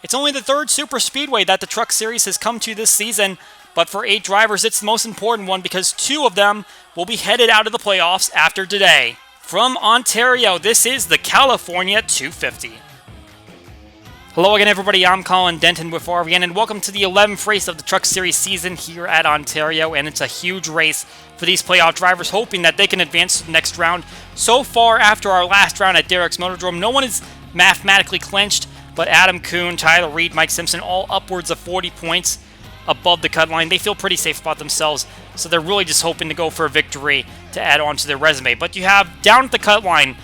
It's only the third super speedway that the Truck Series has come to this season, but for 8 drivers, it's the most important one because 2 of them will be headed out of the playoffs after today. From Ontario, this is the California 250. Hello again, everybody. I'm Colin Denton with RVN, and welcome to the 11th race of the Truck Series season here at Ontario. And it's a huge race for these playoff drivers, hoping that they can advance to the next round. So far, after our last round at Derek's Motordrome, no one is mathematically clinched, but Adam Kuhn, Tyler Reed, Mike Simpson, all upwards of 40 points above the cut line. They feel pretty safe about themselves, so they're really just hoping to go for a victory to add on to their resume. But you have down at the cut line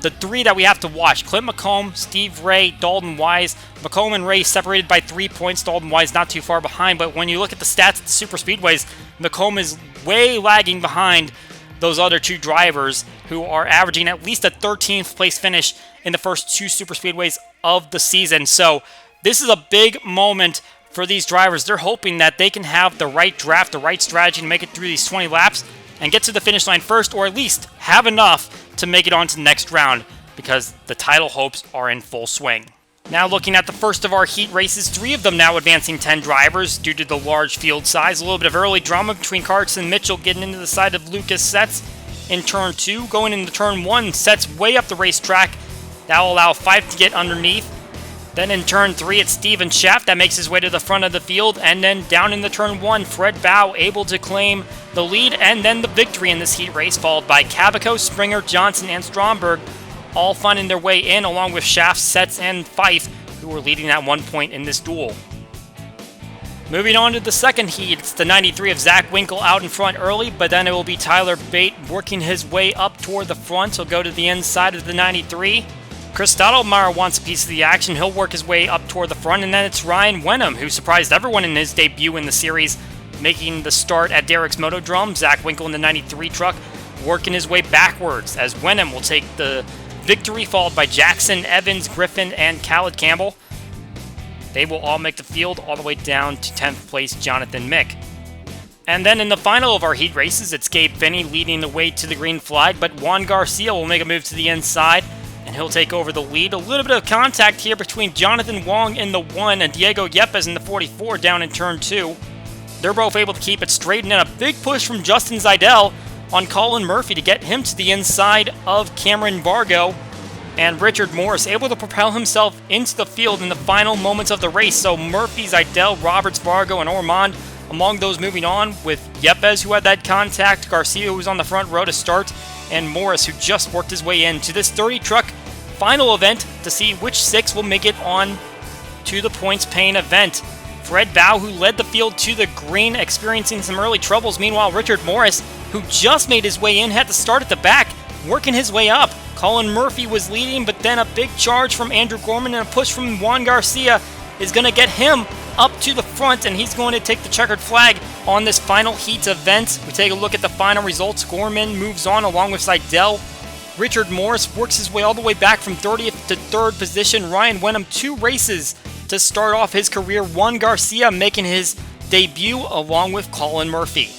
the 3 that we have to watch: Clint McComb, Steve Ray, Dalton Wise. McComb and Ray separated by 3 points. Dalton Wise not too far behind, but when you look at the stats at the super speedways, McComb is way lagging behind those other 2 drivers who are averaging at least a 13th place finish in the first 2 super speedways of the season. So this is a big moment for these drivers. They're hoping that they can have the right draft, the right strategy to make it through these 20 laps and get to the finish line first, or at least have enough to make it on to the next round, because the title hopes are in full swing. Now looking at the first of our heat races, 3 of them now advancing 10 drivers due to the large field size. A little bit of early drama between Carson and Mitchell getting into the side of Lucas Setz in turn 2. Going into turn 1, Setz way up the racetrack. That will allow 5 to get underneath. Then in turn 3, it's Steven Schaff that makes his way to the front of the field. And then down in the turn 1, Fred Bow able to claim the lead and then the victory in this heat race, followed by Cabico, Springer, Johnson, and Stromberg, all finding their way in, along with Schaff, Setz, and Fife, who were leading at one point in this duel. Moving on to the second heat, it's the 93 of Zach Winkle out in front early, but then it will be Tyler Bate working his way up toward the front. He'll go to the inside of the 93. Chris Stottlemyre wants a piece of the action. He'll work his way up toward the front, and then it's Ryan Wenham, who surprised everyone in his debut in the series, making the start at Derek's Motordrome. Zach Winkle in the 93 truck working his way backwards as Wenham will take the victory, followed by Jackson, Evans, Griffin, and Khaled Campbell. They will all make the field all the way down to 10th place Jonathan Mick. And then in the final of our heat races, it's Gabe Finney leading the way to the green flag, but Juan Garcia will make a move to the inside, and he'll take over the lead. A little bit of contact here between Jonathan Wong in the 1 and Diego Yepes in the 44 down in turn 2. They're both able to keep it straight, and then a big push from Justin Zeidel on Colin Murphy to get him to the inside of Cameron Vargo. And Richard Morris able to propel himself into the field in the final moments of the race. So Murphy, Zeidel, Roberts, Vargo, and Ormond among those moving on, with Yepes, who had that contact, Garcia, who was on the front row to start, and Morris, who just worked his way into this 30-truck final event to see which 6 will make it on to the points-paying event. Fred Bow, who led the field to the green, experiencing some early troubles. Meanwhile, Richard Morris, who just made his way in, had to start at the back, working his way up. Colin Murphy was leading, but then a big charge from Andrew Gorman and a push from Juan Garcia is going to get him up to the front, and he's going to take the checkered flag on this final heat event. We take a look at the final results. Gorman moves on along with Zeidel. Richard Morris works his way all the way back from 30th to 3rd position. Ryan Wenham 2 races to start off his career. Juan Garcia making his debut along with Colin Murphy.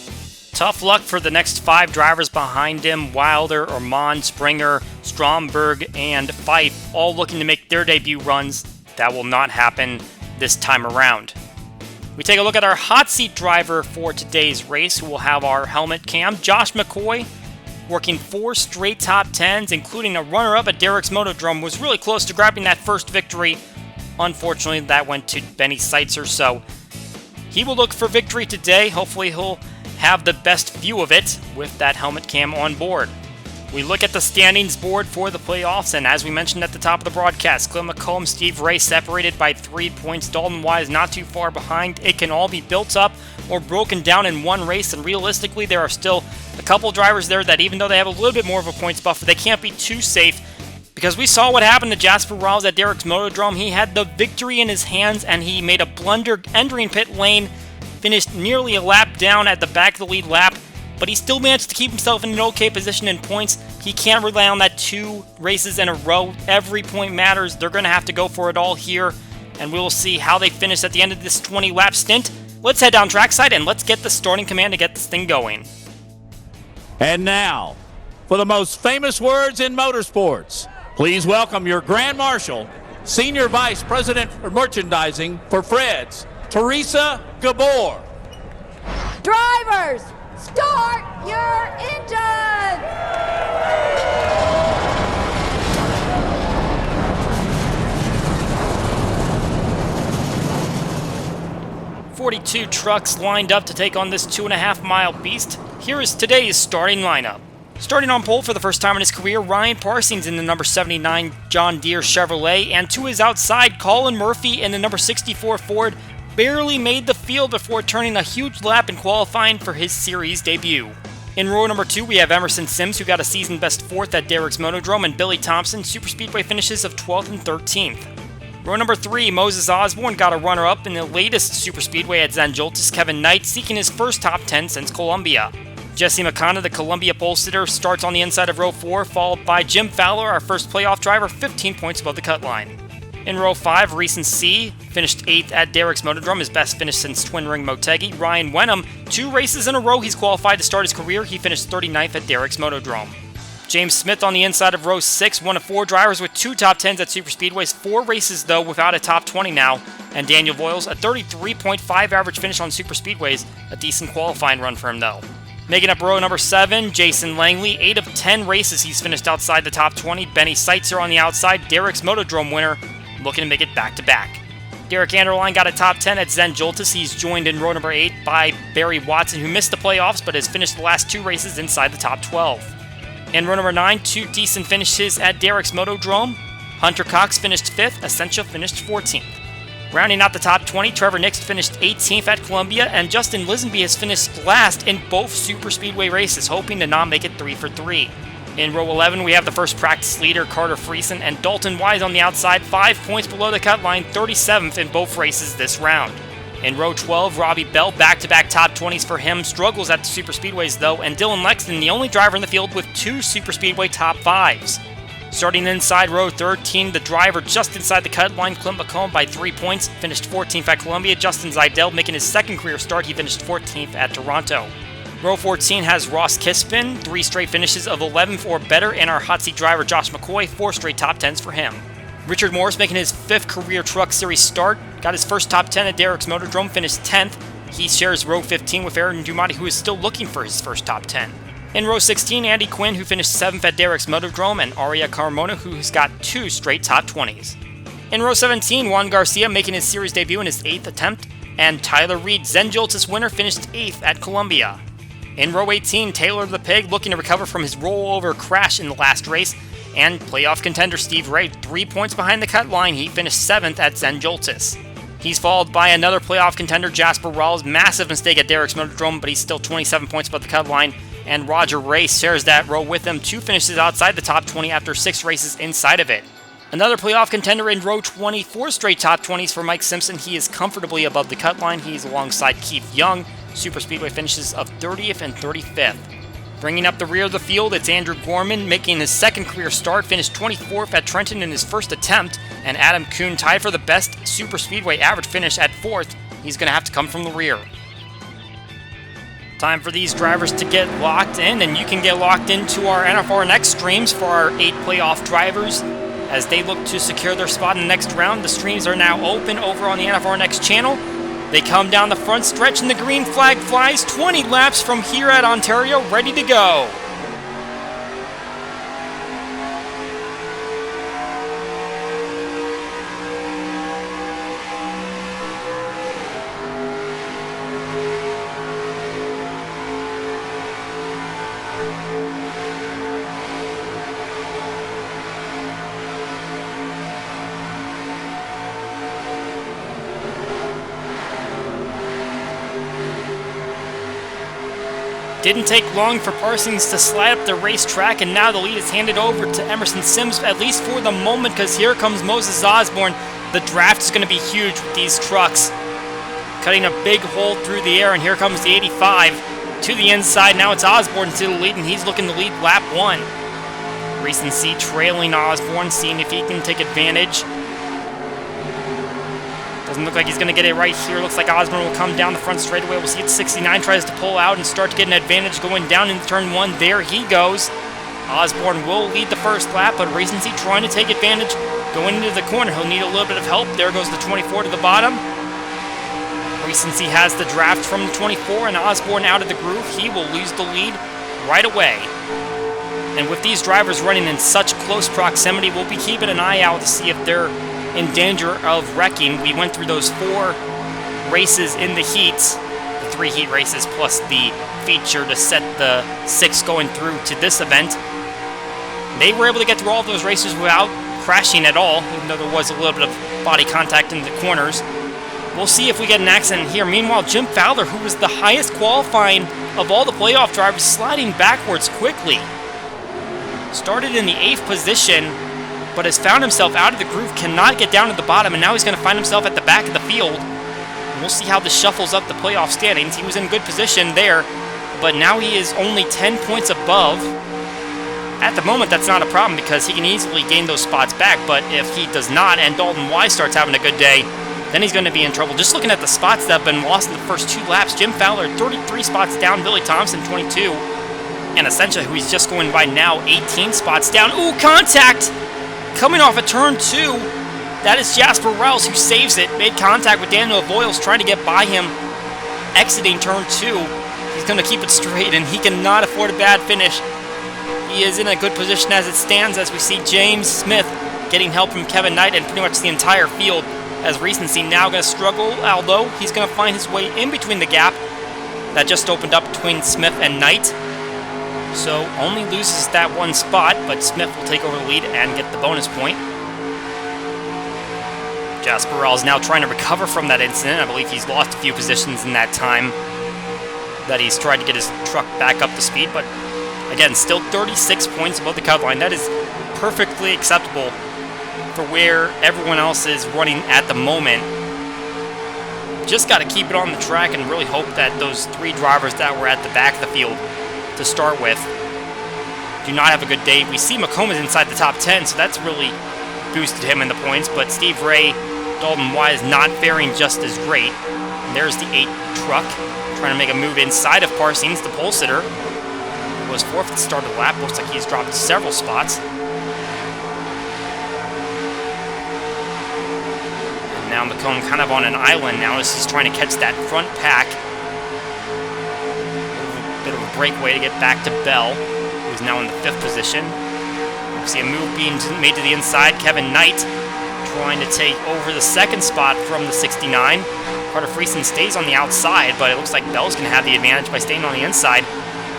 Tough luck for the next 5 drivers behind him: Wilder, Ormond, Springer, Stromberg, and Fife, all looking to make their debut runs. That will not happen this time around. We take a look at our hot seat driver for today's race, who will have our helmet cam. Josh McCoy, working 4 straight top 10s, including a runner-up at Derek's Motordrome, was really close to grabbing that first victory. Unfortunately, that went to Benny Seitzer, so he will look for victory today. Hopefully, he'll have the best view of it with that helmet cam on board. We look at the standings board for the playoffs, and as we mentioned at the top of the broadcast, Clint McComb, Steve Ray separated by 3 points. Dalton Wise not too far behind. It can all be built up or broken down in one race, and realistically, there are still a couple drivers there that, even though they have a little bit more of a points buffer, they can't be too safe, because we saw what happened to Jasper Riles at Derek's Motordrome. He had the victory in his hands, and he made a blunder entering pit lane, finished nearly a lap down at the back of the lead lap, but he still managed to keep himself in an okay position in points. He can't rely on that 2 races in a row. Every point matters. They're going to have to go for it all here, and we will see how they finish at the end of this 20-lap stint. Let's head down trackside, and let's get the starting command to get this thing going. And now, for the most famous words in motorsports, please welcome your Grand Marshal, Senior Vice President of Merchandising for Fred's, Teresa Gabor. Drivers, start your engine! 42 trucks lined up to take on this 2.5-mile beast. Here is today's starting lineup. Starting on pole for the first time in his career, Ryan Parsons in the number 79 John Deere Chevrolet, and to his outside, Colin Murphy in the number 64 Ford barely made the field before turning a huge lap in qualifying for his series debut. In row number 2, we have Emerson Sims, who got a season-best 4th at Derrick's Motodrome, and Billy Thompson, superspeedway finishes of 12th and 13th. Row number 3, Moses Osborne got a runner-up in the latest superspeedway at Zandjoltis, Kevin Knight seeking his first top 10 since Columbia. Jesse McConnell, the Columbia pole sitter, starts on the inside of row 4, followed by Jim Fowler, our first playoff driver, 15 points above the cut line. In row 5, Reeson C. finished 8th at Derrick's Motodrome, his best finish since Twin Ring Motegi. Ryan Wenham, 2 races in a row he's qualified to start his career. He finished 39th at Derrick's Motodrome. James Smith on the inside of row 6, one of 4 drivers with 2 top 10s at superspeedways, 4 races though without a top 20 now. And Daniel Voiles, a 33.5 average finish on superspeedways, a decent qualifying run for him though. Making up row number 7, Jason Langley, 8 of 10 races he's finished outside the top 20. Benny Seitzer on the outside, Derrick's Motodrome winner, looking to make it back-to-back. Derek Anderline got a top 10 at Zandjoltis. He's joined in row number 8 by Barry Watson, who missed the playoffs but has finished the last 2 races inside the top 12. In row number 9, 2 decent finishes at Derrick's Motodrome. Hunter Cox finished 5th, Essentia finished 14th. Rounding out the top 20, Trevor Nix finished 18th at Columbia, and Justin Lisenby has finished last in both superspeedway races, hoping to not make it 3 for 3. In row 11, we have the first practice leader, Carter Friesen, and Dalton Wise on the outside, 5 points below the cut line, 37th in both races this round. In row 12, Robbie Bell, back-to-back top 20s for him, struggles at the superspeedways though, and Dylan Lexton, the only driver in the field with 2 superspeedway top 5s. Starting inside row 13, the driver just inside the cut line, Clint McComb, by 3 points, finished 14th at Columbia. Justin Zeidel making his second career start, he finished 14th at Toronto. Row 14 has Ross Kispin, 3 straight finishes of 11th or better, and our hot seat driver Josh McCoy, 4 straight top 10s for him. Richard Morris making his 5th career Truck Series start, got his first top 10 at Derrick's Motodrome, finished 10th. He shares row 15 with Aaron Dumati, who is still looking for his first top 10. In row 16, Andy Quinn, who finished 7th at Derrick's Motodrome, and Aria Carmona, who has got 2 straight top 20s. In row 17, Juan Garcia making his series debut in his 8th attempt, and Tyler Reed, Zandjoltis winner, finished 8th at Columbia. In row 18, Taylor the Pig looking to recover from his rollover crash in the last race, and playoff contender Steve Ray, 3 points behind the cut line, he finished 7th at Zandjoltis. He's followed by another playoff contender, Jasper Rawls, massive mistake at Derrick's Motodrome, but he's still 27 points above the cut line, and Roger Ray shares that row with him, 2 finishes outside the top 20 after 6 races inside of it. Another playoff contender in row 20, 4 straight top 20s for Mike Simpson. He is comfortably above the cut line. He's alongside Keith Young, superspeedway finishes of 30th and 35th. Bringing up the rear of the field, it's Andrew Gorman making his second career start, finished 24th at Trenton in his first attempt, and Adam Kuhn tied for the best superspeedway average finish at 4th. He's going to have to come from the rear. Time for these drivers to get locked in, and you can get locked into our NFRN streams for our 8 playoff drivers as they look to secure their spot in the next round. The streams are now open over on the NFRN channel. They come down the front stretch and the green flag flies, 20 laps from here at Ontario, ready to go. Didn't take long for Parsons to slide up the racetrack, and now the lead is handed over to Emerson Sims, at least for the moment, because here comes Moses Osborne. The draft is going to be huge with these trucks. Cutting a big hole through the air, and here comes the 85 to the inside. Now it's Osborne to the lead, and he's looking to lead lap 1. Recency trailing Osborne, seeing if he can take advantage. Doesn't look like he's going to get it right here. Looks like Osborne will come down the front straightaway. We'll see it. 69 tries to pull out and start to get an advantage going down into turn 1. There he goes. Osborne will lead the first lap, but Recency trying to take advantage Going into the corner, he'll need a little bit of help. There goes the 24 to the bottom. Recency has the draft from the 24, and Osborne out of the groove. He will lose the lead right away. And with these drivers running in such close proximity, we'll be keeping an eye out to see if they're in danger of wrecking. We went through those 4 races in the heats, the 3 heat races plus the feature to set the 6 going through to this event. They were able to get through all of those races without crashing at all, even though there was a little bit of body contact in the corners. We'll see if we get an accident here. Meanwhile, Jim Fowler, who was the highest qualifying of all the playoff drivers, sliding backwards quickly. Started in the 8th position, but has found himself out of the groove, cannot get down to the bottom, and now he's going to find himself at the back of the field. And we'll see how this shuffles up the playoff standings. He was in good position there, but now he is only 10 points above. At the moment, that's not a problem because he can easily gain those spots back, but if he does not and Dalton Wise starts having a good day, then he's going to be in trouble. Just looking at the spots that have been lost in the first 2 laps, Jim Fowler 33 spots down, Billy Thompson 22, and Essentia, who he's just going by now, 18 spots down. Ooh, contact! Coming off a turn 2, that is Jasper Rouse who saves it. Made contact with Daniel Voiles trying to get by him, exiting turn 2. He's going to keep it straight, and he cannot afford a bad finish. He is in a good position as it stands, as we see James Smith getting help from Kevin Knight and pretty much the entire field, as Recency now going to struggle, although he's going to find his way in between the gap that just opened up between Smith and Knight. So only loses that 1 spot, but Smith will take over the lead and get the bonus point. Jasper Rowell is now trying to recover from that incident. I believe he's lost a few positions in that time that he's tried to get his truck back up to speed, but again, still 36 points above the cut line. That is perfectly acceptable for where everyone else is running at the moment. Just got to keep it on the track and really hope that those 3 drivers that were at the back of the field to start with do not have a good day. We see McComb is inside the top 10, so that's really boosted him in the points, but Steve Ray, Dalton Wise not faring just as great. And there's the 8 truck trying to make a move inside of Parsons, the pole sitter. Was 4th at the start of the lap. Looks like he's dropped several spots. And now McComb kind of on an island now as he's trying to catch that front pack. A bit of a breakaway to get back to Bell, who's now in the 5th position. We see a move being made to the inside. Kevin Knight trying to take over the 2nd spot from the 69. Carter Friesen stays on the outside, but it looks like Bell's going to have the advantage by staying on the inside.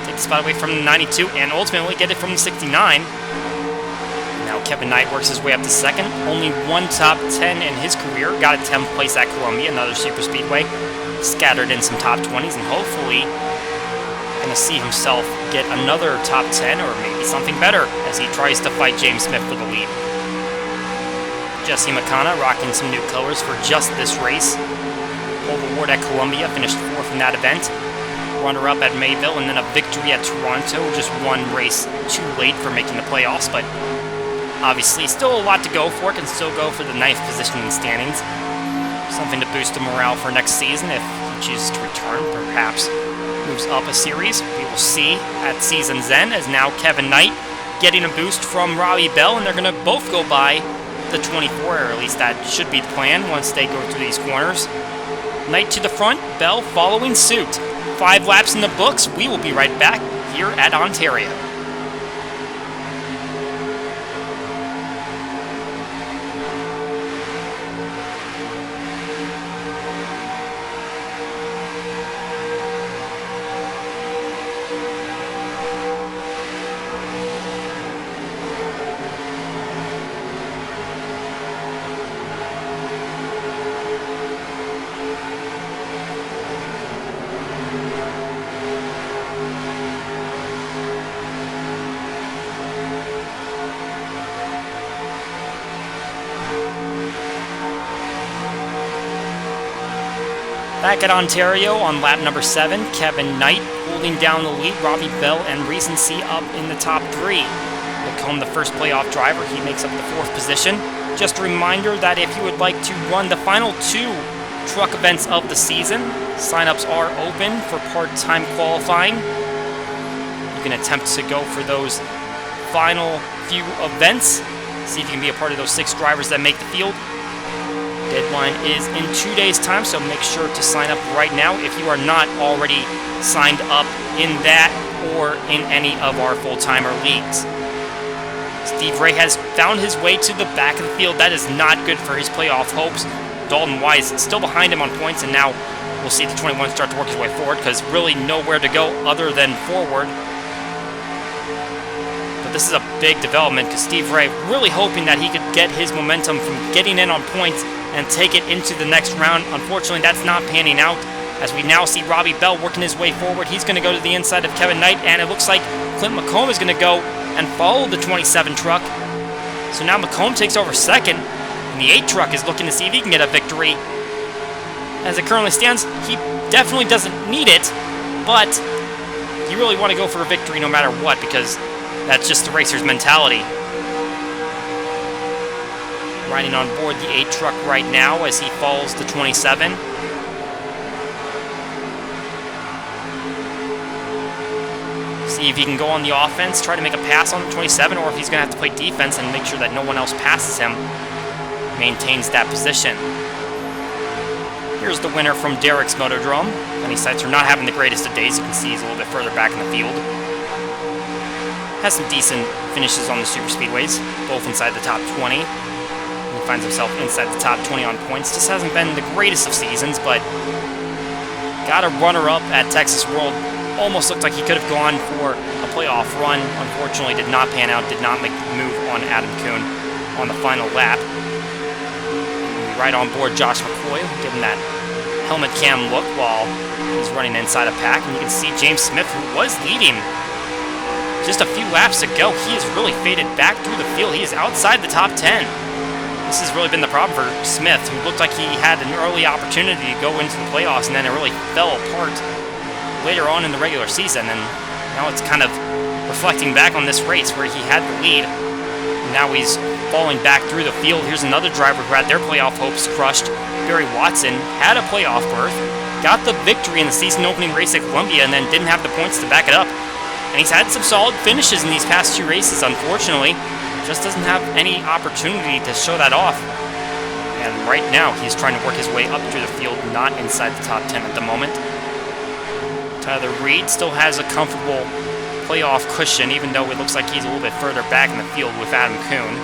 Take the spot away from the 92 and ultimately get it from the 69. Now Kevin Knight works his way up to 2nd. Only 1 top 10 in his career. Got a 10th place at Columbia, another super speedway. Scattered in some top 20s and hopefully going to see himself get another top 10 or maybe something better as he tries to fight James Smith for the lead. Jesse McConnell rocking some new colors for just this race. Pole award at Columbia, finished 4th in that event. Runner-up at Mayville, and then a victory at Toronto. Just 1 race too late for making the playoffs, but obviously still a lot to go for. Can still go for the 9th position in the standings. Something to boost the morale for next season if he chooses to return, perhaps moves up a series. We will see at season's end, as now Kevin Knight getting a boost from Robbie Bell, and they're going to both go by the 24, or at least that should be the plan once they go through these corners. Knight to the front, Bell following suit. 5 laps in the books. We will be right back here at Ontario. Back at Ontario on lap number 7, Kevin Knight holding down the lead. Robbie Bell and Recency up in the top 3. McComb, the first playoff driver, he makes up the 4th position. Just a reminder that if you would like to run the final 2 truck events of the season, signups are open for part-time qualifying. You can attempt to go for those final few events. See if you can be a part of those 6 drivers that make the field. Deadline is in 2 days' time, so make sure to sign up right now if you are not already signed up in that or in any of our full-timer leagues. Steve Ray has found his way to the back of the field. That is not good for his playoff hopes. Dalton Wise still behind him on points, and now we'll see the 21 start to work his way forward because really nowhere to go other than forward. But this is a big development because Steve Ray really hoping that he could get his momentum from getting in on points and take it into the next round. Unfortunately, that's not panning out as we now see Robbie Bell working his way forward. He's going to go to the inside of Kevin Knight, and it looks like Clint McComb is going to go and follow the 27 truck. So now McComb takes over second, and the 8 truck is looking to see if he can get a victory. As it currently stands, he definitely doesn't need it, but you really want to go for a victory no matter what because that's just the racer's mentality. Riding on board the 8 truck right now as he follows the 27. See if he can go on the offense, try to make a pass on the 27, or if he's going to have to play defense and make sure that no one else passes him, maintains that position. Here's the winner from Derek's Motodrome. Penny Sights are not having the greatest of days. You can see he's a little bit further back in the field. Has some decent finishes on the super speedways, both inside the top 20. He finds himself inside the top 20 on points. Just hasn't been the greatest of seasons, but got a runner-up at Texas World. Almost looked like he could have gone for a playoff run. Unfortunately, did not pan out, did not make the move on Adam Kuhn on the final lap. We ride on board Josh McCoy, give him that helmet cam look while he's running inside a pack. And you can see James Smith, who was leading just a few laps ago. He has really faded back through the field. He is outside the top 10. This has really been the problem for Smith, who looked like he had an early opportunity to go into the playoffs, and then it really fell apart later on in the regular season, and now it's kind of reflecting back on this race where he had the lead. And now he's falling back through the field. Here's another driver who had their playoff hopes crushed. Barry Watson had a playoff berth, got the victory in the season opening race at Columbia, and then didn't have the points to back it up. And he's had some solid finishes in these past 2 races, unfortunately. Just doesn't have any opportunity to show that off. And right now, he's trying to work his way up through the field, not inside the top 10 at the moment. Tyler Reed still has a comfortable playoff cushion, even though it looks like he's a little bit further back in the field with Adam Kuhn.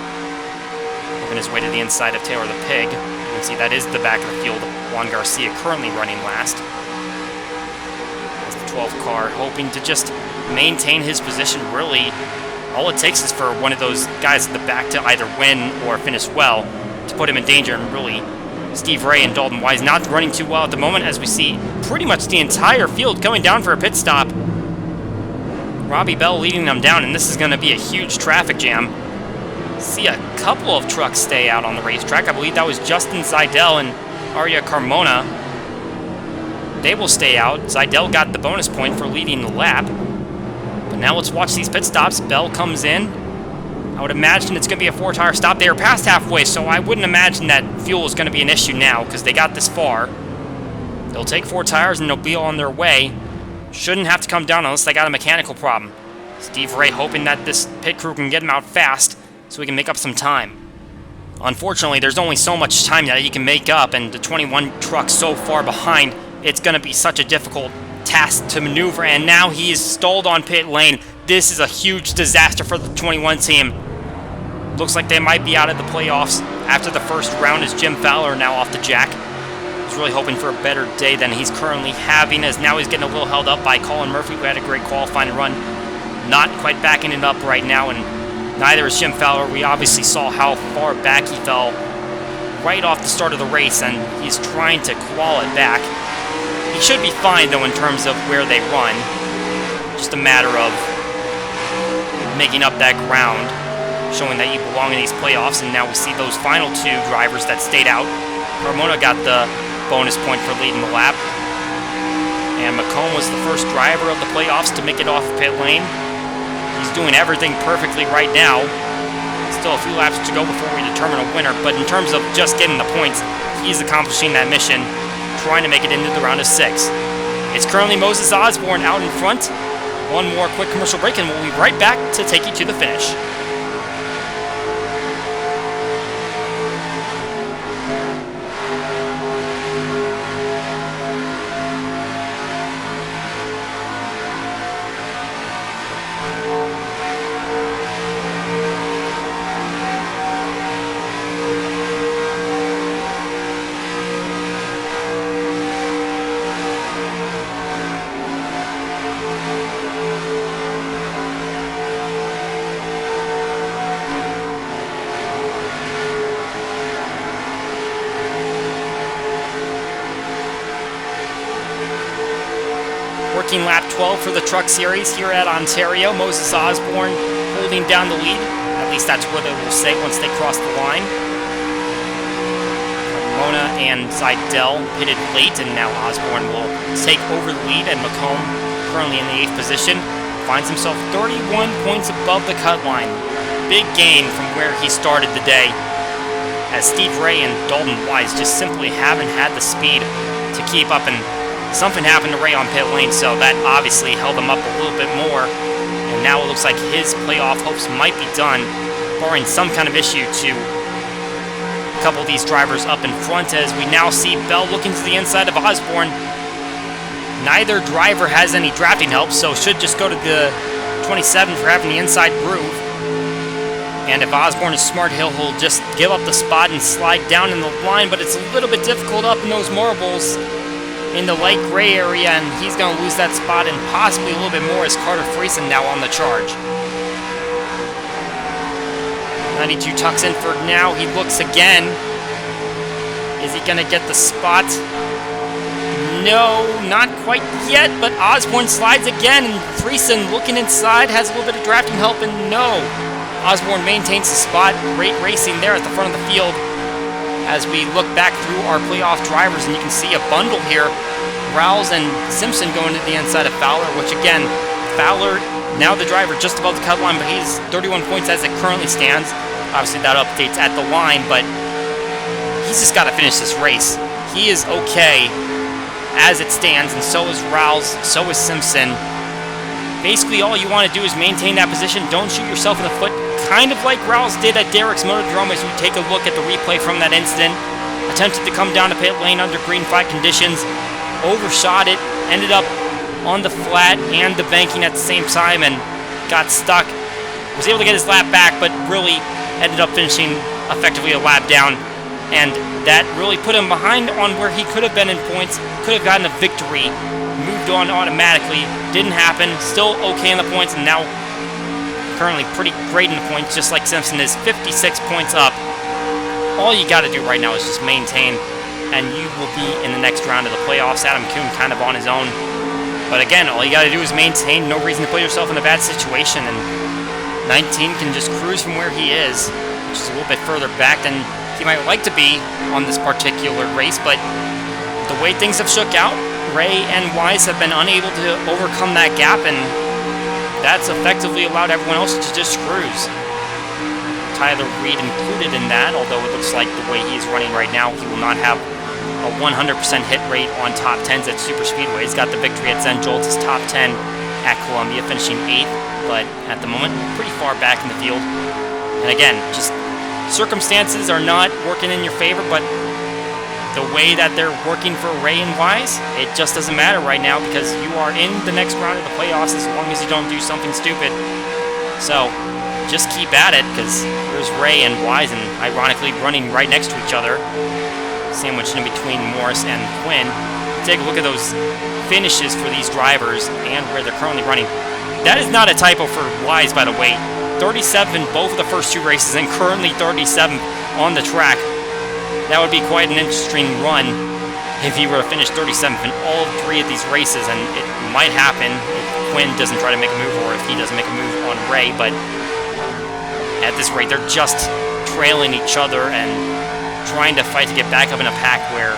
Working his way to the inside of Taylor the Pig. You can see that is the back of the field. Juan Garcia currently running last. As the 12 car hoping to just maintain his position. Really, all it takes is for one of those guys at the back to either win or finish well to put him in danger, and really Steve Ray and Dalton Wise not running too well at the moment as we see pretty much the entire field coming down for a pit stop. Robbie Bell leading them down, and this is going to be a huge traffic jam. See a couple of trucks stay out on the racetrack. I believe that was Justin Zeidel and Arya Carmona. They will stay out. Zeidel got the bonus point for leading the lap. But now let's watch these pit stops. Bell comes in. I would imagine it's going to be a 4-tire stop. They are past halfway, so I wouldn't imagine that fuel is going to be an issue now because they got this far. They'll take 4 tires and they'll be on their way. Shouldn't have to come down unless they got a mechanical problem. Steve Ray hoping that this pit crew can get him out fast so he can make up some time. Unfortunately, there's only so much time that he can make up, and the 21 truck so far behind, it's going to be such a difficult task to maneuver, and now he is stalled on pit lane. This is a huge disaster for the 21 team. Looks like they might be out of the playoffs after the first round as Jim Fowler now off the jack. He's really hoping for a better day than he's currently having, as now he's getting a little held up by Colin Murphy, who had a great qualifying run. Not quite backing it up right now, and neither is Jim Fowler. We obviously saw how far back he fell right off the start of the race, and he's trying to claw it back. He should be fine, though, in terms of where they run. Just a matter of making up that ground, showing that you belong in these playoffs, and now we see those final 2 drivers that stayed out. Carmona got the bonus point for leading the lap, and McComb was the first driver of the playoffs to make it off pit lane. He's doing everything perfectly right now. Still a few laps to go before we determine a winner, but in terms of just getting the points, he's accomplishing that mission, trying to make it into the round of 6. It's currently Moses Osborne out in front. One more quick commercial break, and we'll be right back to take you to the finish. working lap 12 for the Truck Series here at Ontario. Moses Osborne holding down the lead. At least that's what they will say once they cross the line. Mona and Seidel pitted late, and now Osborne will take over the lead, and McComb, currently in the 8th position, finds himself 31 points above the cut line. Big gain from where he started the day, as Steve Ray and Dalton Wise just simply haven't had the speed to keep up, and something happened to Ray on pit lane, so that obviously held him up a little bit more, and now it looks like his playoff hopes might be done, barring some kind of issue to a couple of these drivers up in front, as we now see Bell looking to the inside of Osborne. Neither driver has any drafting help, so should just go to the 27 for having the inside groove. And if Osborne is smart, he'll just give up the spot and slide down in the line, but it's a little bit difficult up in those marbles in the light gray area, and he's going to lose that spot and possibly a little bit more as Carter Friesen now on the charge. 92 tucks in for now. He looks again. Is he going to get the spot? No, not quite yet, but Osborne slides again, and Friesen looking inside, has a little bit of drafting help, and no. Osborne maintains the spot. Great racing there at the front of the field as we look back through our playoff drivers, and you can see a bundle here. Rouse and Simpson going to the inside of Fowler, which again, Fowler, now the driver just above the cut line, but he's 31 points as it currently stands. Obviously that updates at the line, but he's just got to finish this race. He is okay as it stands, and so is Rouse, so is Simpson. Basically all you want to do is maintain that position. Don't shoot yourself in the foot, kind of like Rouse did at Derek's Motordrome as we take a look at the replay from that incident. Attempted to come down to pit lane under green flag conditions, overshot it, ended up on the flat and the banking at the same time and got stuck. Was able to get his lap back, but really ended up finishing effectively a lap down, and that really put him behind on where he could have been in points, could have gotten a victory, moved on automatically. Didn't happen, still okay in the points, and now currently pretty great in the points, just like Simpson is 56 points up. All you got to do right now is just maintain, and you will be in the next round of the playoffs. Adam Kuhn kind of on his own, but again, all you got to do is maintain. No reason to put yourself in a bad situation, and 19 can just cruise from where he is, which is a little bit further back than he might like to be on this particular race, but the way things have shook out, Ray and Wise have been unable to overcome that gap, and that's effectively allowed everyone else to just cruise. Tyler Reed included in that, although it looks like the way he's running right now, he will not have a 100% hit rate on top 10s at super speedway. He's got the victory at Zen Jolts, his top 10 at Columbia, finishing 8th, but at the moment, pretty far back in the field. And again, just circumstances are not working in your favor, but the way that they're working for Ray and Wise, it just doesn't matter right now because you are in the next round of the playoffs as long as you don't do something stupid. So just keep at it, because there's Ray and Wise, and ironically running right next to each other, sandwiched in between Morris and Quinn. Take a look at those finishes for these drivers and where they're currently running. That is not a typo for Wise, by the way. 37 both of the first two races, and currently 37 on the track. That would be quite an interesting run if he were to finish 37th in all three of these races, and it might happen if Quinn doesn't try to make a move or if he doesn't make a move on Ray, but at this rate, they're just trailing each other and trying to fight to get back up in a pack where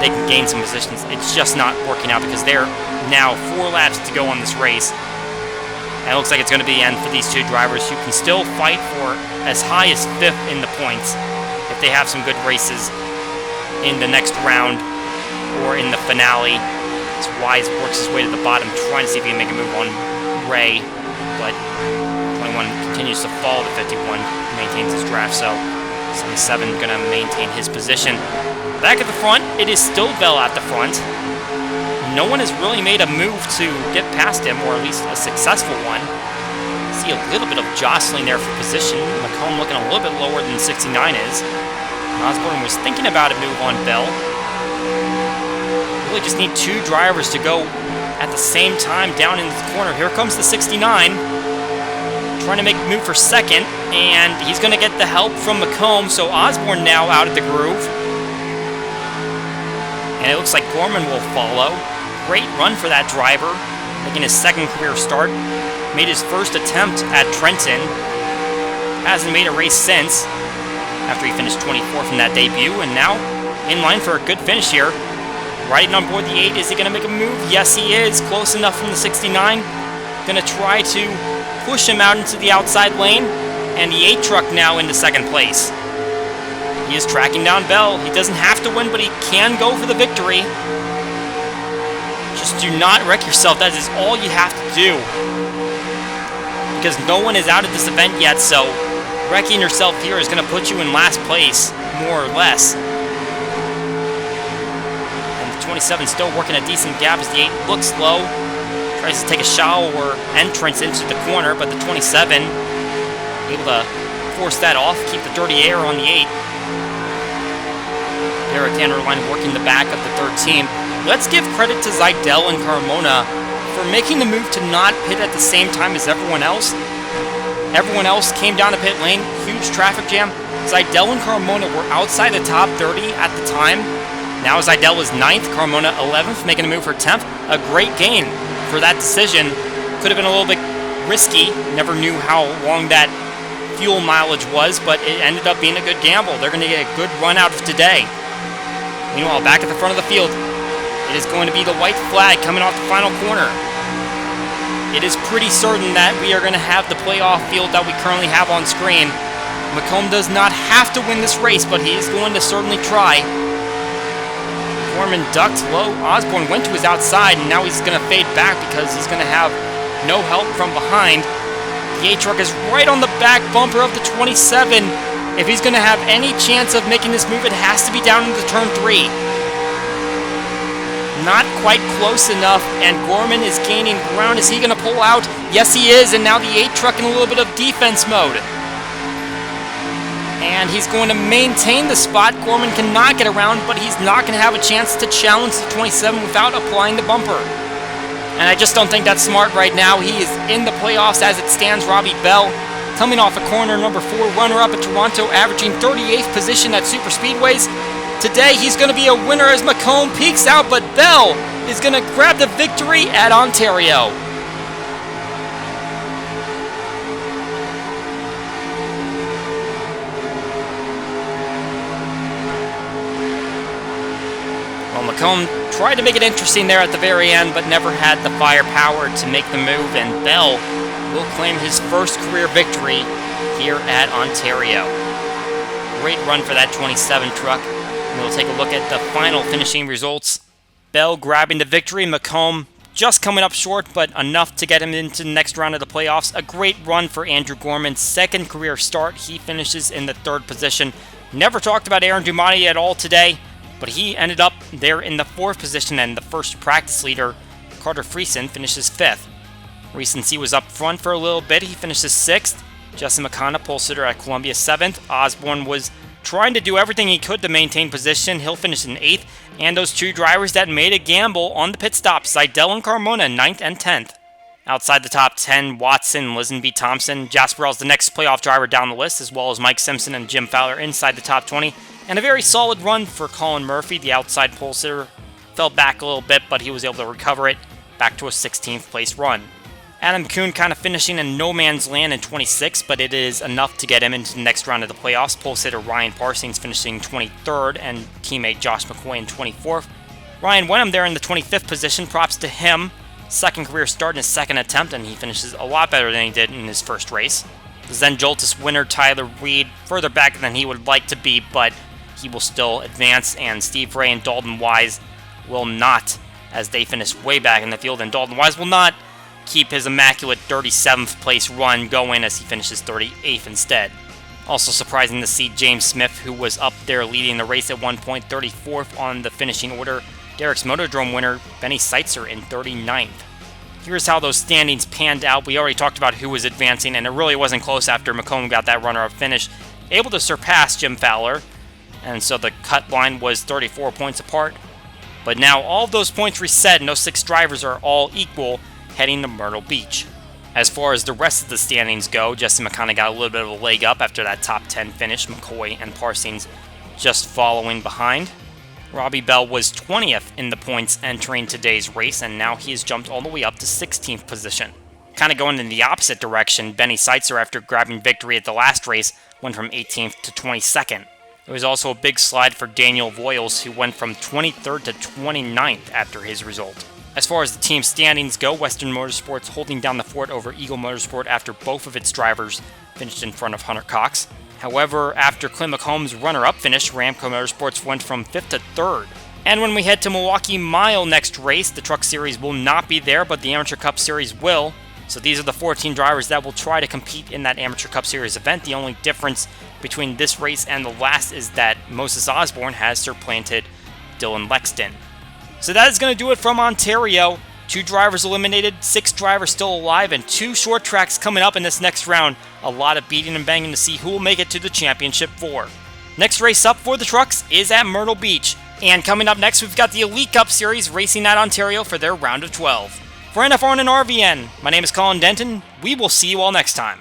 they can gain some positions. It's just not working out because they're now 4 laps to go on this race. And it looks like it's going to be the end for these two drivers who can still fight for as high as 5th in the points if they have some good races in the next round or in the finale. As Wise works his way to the bottom, trying to see if he can make a move on Ray, but 21 continues to fall to 51, maintains his draft, so 77 going to maintain his position. Back at the front, it is still Bell at the front. No one has really made a move to get past him, or at least a successful one. See a little bit of jostling there for position. McComb looking a little bit lower than 69 is. Osborne was thinking about a move on Bell. Really just need 2 drivers to go at the same time down in the corner. Here comes the 69. Trying to make a move for 2nd, and he's going to get the help from McComb, so Osborne now out of the groove. And it looks like Gorman will follow. great run for that driver, making his second career start. Made his first attempt at Trenton. Hasn't made a race since, after he finished 24th in that debut, and now in line for a good finish here. Riding on board the 8, is he going to make a move? Yes, he is. Close enough from the 69. Going to try to push him out into the outside lane, and the 8 truck now into second place. He is tracking down Bell. He doesn't have to win, but he can go for the victory. Just do not wreck yourself. That is all you have to do. Because no one is out of this event yet, so wrecking yourself here is going to put you in last place, more or less. And the 27 still working a decent gap as the 8 looks low. Tries to take a shallower entrance into the corner, but the 27 able to force that off, keep the dirty air on the 8. Derek Anderline working the back of the third team. Let's give credit to Zidell and Carmona for making the move to not pit at the same time as everyone else. Everyone else came down the pit lane, huge traffic jam. Zidell and Carmona were outside the top 30 at the time. Now Zidell is 9th, Carmona 11th, making a move for 10th. A great gain for that decision. Could have been a little bit risky. Never knew how long that fuel mileage was, but it ended up being a good gamble. They're going to get a good run out of today. Meanwhile, back at the front of the field, it is going to be the white flag coming off the final corner. It is pretty certain that we are going to have the playoff field that we currently have on screen. McComb does not have to win this race, but he is going to certainly try. Gorman ducked low. Osborne went to his outside, and now he's going to fade back because he's going to have no help from behind. The 8 truck is right on the back bumper of the 27. If he's going to have any chance of making this move, it has to be down into turn 3. Not quite close enough, and Gorman is gaining ground. Is he going to pull out? Yes, he is, and now the 8 truck in a little bit of defense mode. And he's going to maintain the spot. Gorman cannot get around, but he's not going to have a chance to challenge the 27 without applying the bumper. And I just don't think that's smart right now. He is in the playoffs as it stands. Robbie Bell coming off a corner number 4, runner-up at Toronto, averaging 38th position at Super Speedways. Today, he's going to be a winner as McComb peeks out, but Bell is going to grab the victory at Ontario. Well, McComb tried to make it interesting there at the very end, but never had the firepower to make the move, and Bell will claim his first career victory here at Ontario. Great run for that 27 truck. And we'll take a look at the final finishing results. Bell grabbing the victory. McComb just coming up short, but enough to get him into the next round of the playoffs. A great run for Andrew Gorman. Second career start. He finishes in the 3rd position. Never talked about Aaron Dumati at all today, but he ended up there in the 4th position, and the first practice leader, Carter Friesen, finishes 5th. Recency was up front for a little bit. He finishes 6th. Justin McConna, pole sitter at Columbia, 7th. Osborne was trying to do everything he could to maintain position. He'll finish in 8th. And those 2 drivers that made a gamble on the pit stop, Zidell and Carmona, 9th and 10th. Outside the top 10, Watson, Lisenby, Thompson. Jasperell's the next playoff driver down the list, as well as Mike Simpson and Jim Fowler inside the top 20. And a very solid run for Colin Murphy, the outside pole sitter. Fell back a little bit, but he was able to recover it back to a 16th place run. Adam Kuhn kind of finishing in no man's land in 26th, but it is enough to get him into the next round of the playoffs. Pole sitter Ryan Parsons finishing 23rd, and teammate Josh McCoy in 24th. Ryan Wenham there in the 25th position. Props to him. Second career start in his second attempt, and he finishes a lot better than he did in his first race. The Zen Joltis winner, Tyler Reed, further back than he would like to be, but he will still advance, and Steve Ray and Dalton Wise will not, as they finish way back in the field, and Dalton Wise will not keep his immaculate 37th place run going as he finishes 38th instead. Also surprising to see James Smith, who was up there leading the race at one point, 34th on the finishing order. Derek's Motordrome winner, Benny Seitzer, in 39th. Here's how those standings panned out. We already talked about who was advancing, and it really wasn't close after McComb got that runner-up finish. Able to surpass Jim Fowler, and so the cut line was 34 points apart. But now all of those points reset, and those 6 drivers are all equal, heading to Myrtle Beach. As far as the rest of the standings go, Justin McConna got a little bit of a leg up after that top 10 finish. McCoy and Parsons just following behind. Robbie Bell was 20th in the points entering today's race, and now he has jumped all the way up to 16th position. Kind of going in the opposite direction, Benny Seitzer, after grabbing victory at the last race, went from 18th to 22nd. There was also a big slide for Daniel Voiles, who went from 23rd to 29th after his result. As far as the team standings go, Western Motorsports holding down the fort over Eagle Motorsport after both of its drivers finished in front of Hunter Cox. However, after Clint McComb's runner-up finish, Ramco Motorsports went from 5th to 3rd. And when we head to Milwaukee Mile next race, the Truck Series will not be there, but the Amateur Cup Series will. So these are the 14 drivers that will try to compete in that Amateur Cup Series event. The only difference between this race and the last is that Moses Osborne has supplanted Dylan Lexton. So that is going to do it from Ontario. 2 drivers eliminated, 6 drivers still alive, and 2 short tracks coming up in this next round. A lot of beating and banging to see who will make it to the championship 4. Next race up for the trucks is at Myrtle Beach. And coming up next, we've got the Elite Cup Series racing at Ontario for their round of 12. For NFRN and RVN, my name is Colin Denton. We will see you all next time.